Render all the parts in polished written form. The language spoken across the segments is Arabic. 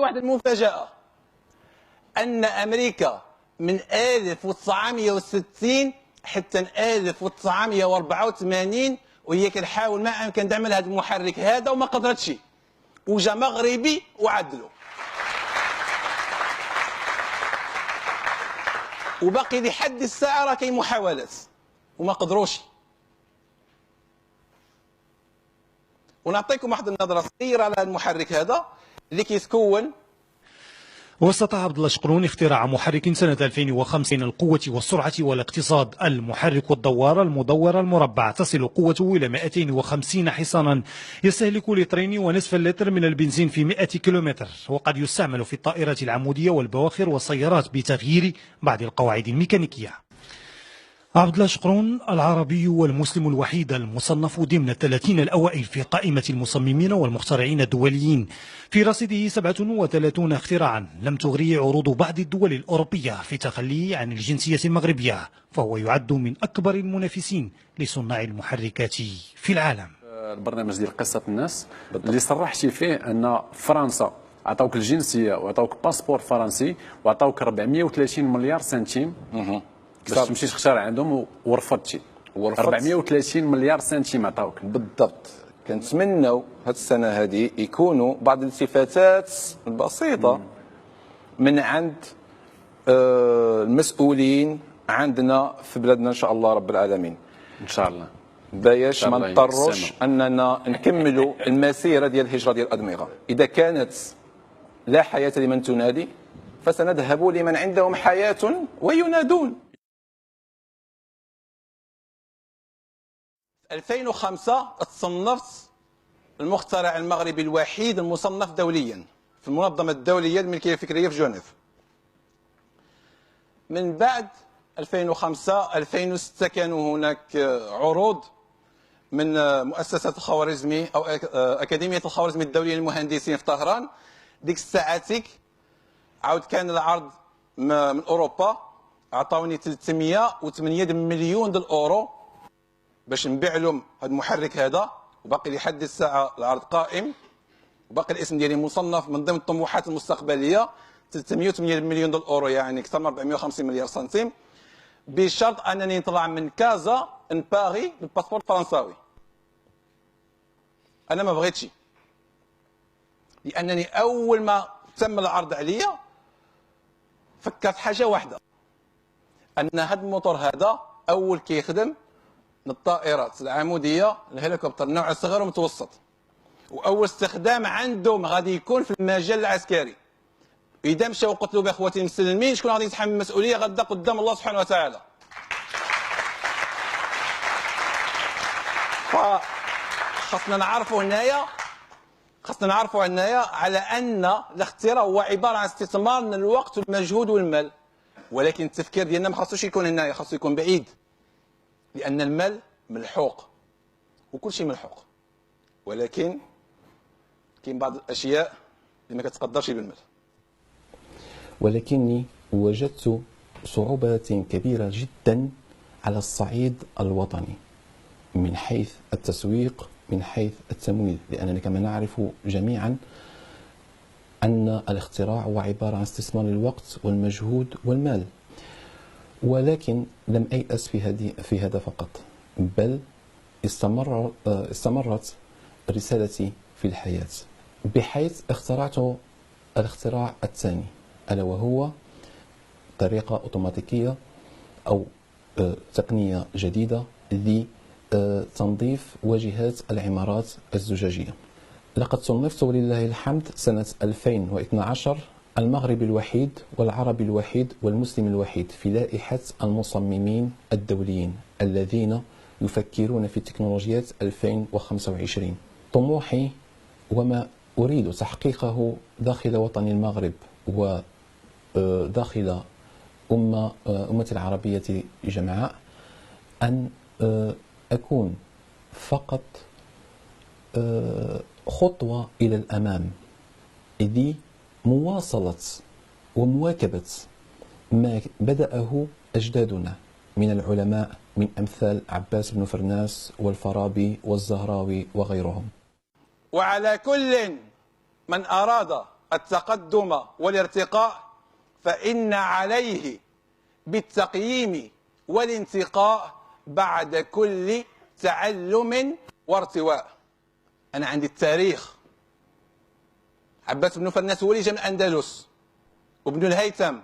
واحد المفاجأة، أن أمريكا من 1960 حتى 1984 وهي كتحاول ما أمكن تعمل هذا المحرك هذا وما قدرتش، وجا مغربي وعدلو، وباقي لحد الساعة راه كاين محاولات وما قدروش. ونعطيكم واحد النظرة صغيرة على المحرك هذا اللي كيتكون. واستطاع عبد الله شقرون اختراع محرك سنة 2005 من القوة والسرعة والاقتصاد. المحرك الدوار المدور المربع تصل قوته إلى 250 حصانا، يستهلك لترين ونصف اللتر من البنزين في 100 كيلومتر، وقد يستعمل في الطائرات العمودية والبواخر والسيارات بتغيير بعض القواعد الميكانيكية. عبد الله شقرون العربي والمسلم الوحيد المصنف ضمن 30 الأوائل في قائمة المصممين والمخترعين الدوليين، في رصيده 37 اختراعا لم تغري عروض بعض الدول الأوروبية في التخلي عن الجنسية المغربية، فهو يعد من أكبر المنافسين لصناع المحركات في العالم. البرنامج ديال قصة الناس اللي صرحتي فيه أن فرنسا عطاوك الجنسية وعطاوك باسبور فرنسي وعطاوك 430 مليار سنتيم باش تمشي تختار عندهم ورفضتي. 430 مليار سنتيم عطاوك بالضبط. كنتمنوا هذه السنه هذه يكونوا بعض الالتفاتات البسيطه من عند المسؤولين عندنا في بلادنا ان شاء الله رب العالمين، ان شاء الله، باش ما نضطروش اننا نكملوا المسيره ديال الهجره ديال الادمغه. اذا كانت لا حياه لمن تنادي فسنذهب لمن عندهم حياه وينادون. 2005 تصنفت المخترع المغربي الوحيد المصنف دوليا في المنظمة الدولية للملكية الفكرية في جنيف. من بعد 2005 2006 كانوا هناك عروض من مؤسسة الخوارزمي أو أكاديمية الخوارزمي الدولية للمهندسين في طهران. ديك الساعاتك عاود كان العرض من أوروبا، عطاوني 308 مليون الأورو باش نبيع لهم هذا المحرك هذا، وباقي لحد الساعه العرض قائم، وباقي الاسم ديالي مصنف من ضمن الطموحات المستقبليه. 308 مليون اورو يعني اكثر من 450 مليار سنتيم، بشرط انني نطلع من كازا لباري بالباسبور الفرنساوي. انا ما بغيتش، لانني اول ما تم العرض عليا فكرت حاجه واحده، ان هذا الموتور هذا اول كيخدم من الطائرات العموديه الهليكوبتر نوع صغير ومتوسط، واول استخدام عندهم غادي يكون في المجال العسكري. اذا مشاو قتلوا باخواتي المسلمين، شكون غادي يتحمل المسؤوليه غدا قدام الله سبحانه وتعالى؟ فخاصنا نعرفوا هنايا على ان الاختراع هو عباره عن استثمار من الوقت والمجهود والمال، ولكن التفكير ديالنا ما خاصوش يكون هنايا، خاصو يكون بعيد، لأن المال ملحوق وكل شيء ملحوق، ولكن كاين بعض الأشياء اللي ما كتقدرش بالمال. ولكني وجدت صعوبات كبيرة جدا على الصعيد الوطني من حيث التسويق، من حيث التمويل، لأننا كما نعرف جميعا أن الاختراع هو عبارة عن استثمار الوقت والمجهود والمال. ولكن لم أيأس في هذا فقط، بل استمرت رسالتي في الحياة، بحيث اخترعت الاختراع الثاني، ألا وهو طريقة أوتوماتيكية أو تقنية جديدة لتنظيف واجهات العمارات الزجاجية. لقد صنفت ولله الحمد سنة 2012 المغرب الوحيد والعربي الوحيد والمسلم الوحيد في لائحة المصممين الدوليين الذين يفكرون في تكنولوجيات 2025. طموحي وما أريد تحقيقه داخل وطن المغرب وداخل أمة العربية جمعاء أن أكون فقط خطوة إلى الأمام لمواصلة ومواكبة ما بدأه أجدادنا من العلماء من أمثال عباس بن فرناس والفارابي والزهراوي وغيرهم. وعلى كل من أراد التقدم والارتقاء فإن عليه بالتقييم والانتقاء بعد كل تعلم وارتواء. أنا عندي التاريخ، عباس بن فرناس هو اللي جا من الأندلس، وابن الهيثم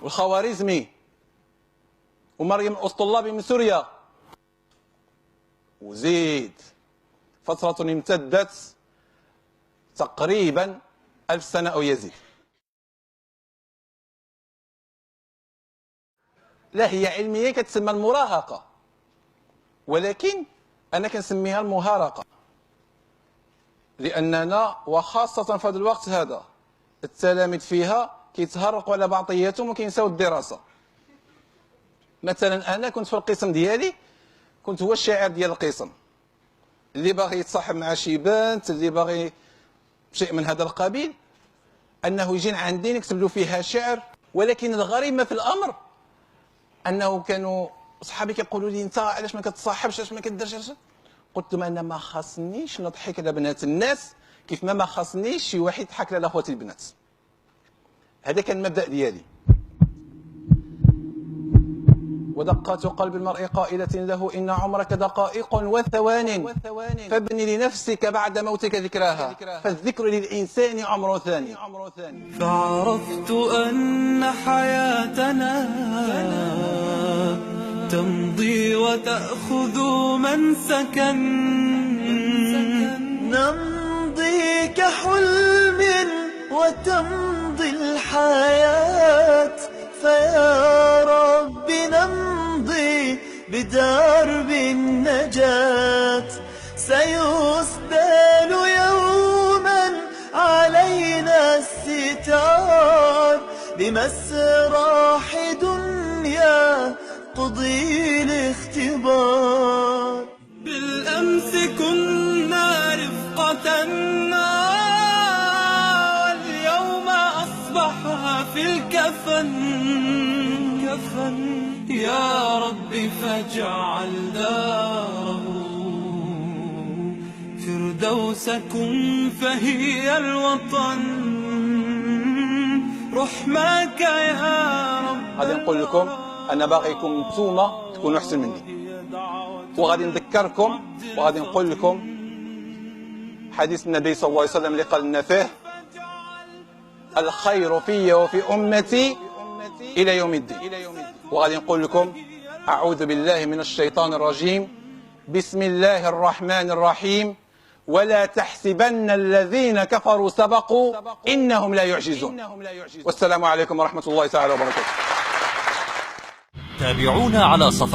والخوارزمي ومريم الأسطلابي من سوريا، وزيد فترة امتدت تقريبا 1000 سنة أو يزيد. لا، هي علميا كتسمى المراهقة، ولكن أنا كنسميها المهارقة، لأننا وخاصة في هذا الوقت هذا التلاميذ فيها كيتهرقوا على بعضياتهم وكينساو الدراسة. مثلا أنا كنت في القسم ديالي، كنت هو الشاعر ديال القسم، اللي باغي يتصاحب مع شي بنت، اللي باغي شيء من هذا القبيل، أنه يجي عندي نكتب له فيها شعر. ولكن الغريب ما في الأمر أنه كانوا صحابي كيقولوا لي أنت علاش ما كتصاحبش، علاش ما كديرش؟ قلت لهم أنا ما خاصنيش نضحك على بنات الناس كيف ما خاصنيش شي واحد يضحك على اخواتي البنات. هذا كان المبدأ ديالي. ودقات قلب المرء قائلة له إن عمرك دقائق وثوان، فابني لنفسك بعد موتك ذكراها، فالذكر للإنسان عمر ثاني. فعرفت أن حياتنا تمضي وتأخذ منسكا، نمضي كحلم وتمضي الحياة، فيا رب نمضي بدرب النجاة، سيسدل يوما علينا الستار، بمسرح دنيا قضي الاختبار. بالأمس كنا رفقة واليوم أصبح في الكفن، يا رب فاجعل داره فردوسكم فهي الوطن، رحمك يا رب. غادي نقول لكم أنا باغيكم نتوما تكونوا أحسن مني، وغادي نذكركم وغادي نقول لكم حديث النبي صلى الله عليه وسلم اللي قال لنا فيه الخير في وفي أمتي إلى يوم الدين. وغادي نقول لكم أعوذ بالله من الشيطان الرجيم، بسم الله الرحمن الرحيم، ولا تحسبن الذين كفروا سبقوا إنهم لا يعجزون. والسلام عليكم ورحمة الله تعالى وبركاته. تابعونا على صفحة